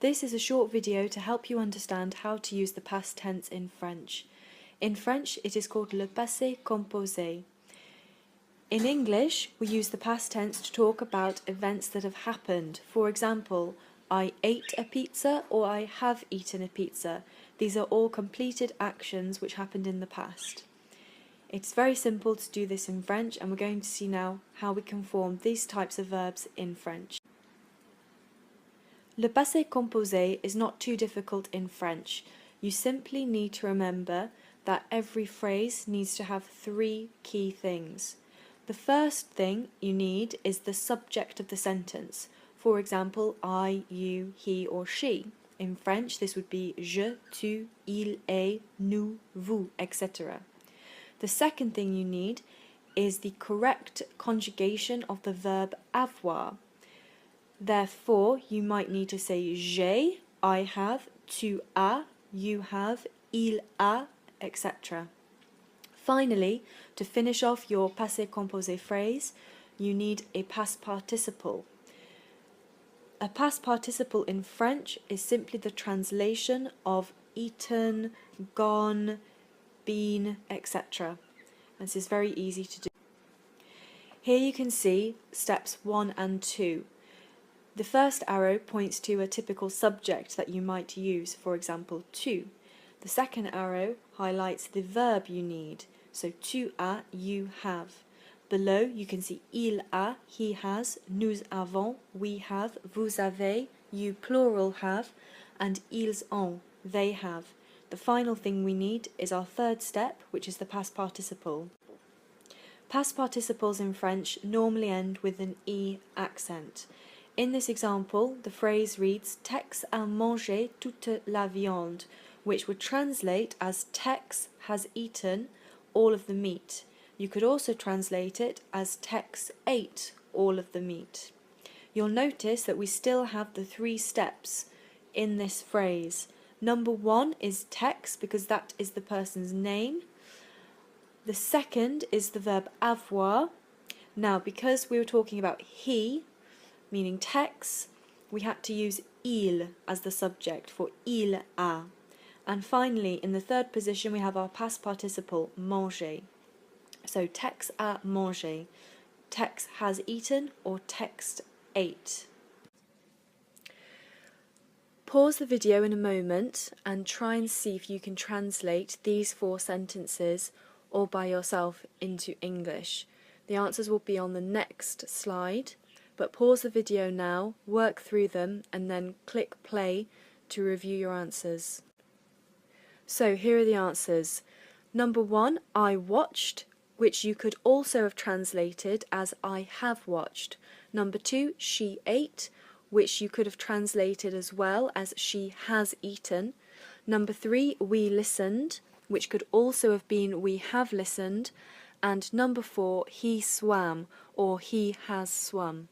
This is a short video to help you understand how to use the past tense in French. In French, it is called le passé composé. In English, we use the past tense to talk about events that have happened. For example, I ate a pizza or I have eaten a pizza. These are all completed actions which happened in the past. It's very simple to do this in French, and we're going to see now how we can form these types of verbs in French. Le passé composé is not too difficult in French. You simply need to remember that every phrase needs to have three key things. The first thing you need is the subject of the sentence. For example, I, you, he or she. In French, this would be je, tu, il, elle, nous, vous, etc. The second thing you need is the correct conjugation of the verb avoir. Therefore, you might need to say j'ai, I have, tu as, you have, il a, etc. Finally, to finish off your passé composé phrase, you need a past participle. A past participle in French is simply the translation of eaten, gone, been, etc. This is very easy to do. Here you can see steps 1 and 2. The first arrow points to a typical subject that you might use, for example, tu. The second arrow highlights the verb you need, so tu as, you have. Below you can see il a, he has, nous avons, we have, vous avez, you plural have, and ils ont, they have. The final thing we need is our third step, which is the past participle. Past participles in French normally end with an E accent. In this example, the phrase reads Tex a mangé toute la viande, which would translate as Tex has eaten all of the meat. You could also translate it as Tex ate all of the meat. You'll notice that we still have the three steps in this phrase. Number 1 is Tex, because that is the person's name. The second is the verb avoir. Now, because we were talking about he, meaning Tex, we had to use il as the subject for il a. And finally, in the third position, we have our past participle, manger. So Tex a mangé. Tex has eaten or Tex ate. Pause the video in a moment and try and see if you can translate these 4 sentences all by yourself into English. The answers will be on the next slide, but pause the video now, work through them, and then click play to review your answers. So here are the answers. Number 1, I watched, which you could also have translated as I have watched. Number 2, she ate, which you could have translated as well as she has eaten. Number 3, we listened, which could also have been we have listened. And number 4, he swam, or he has swum.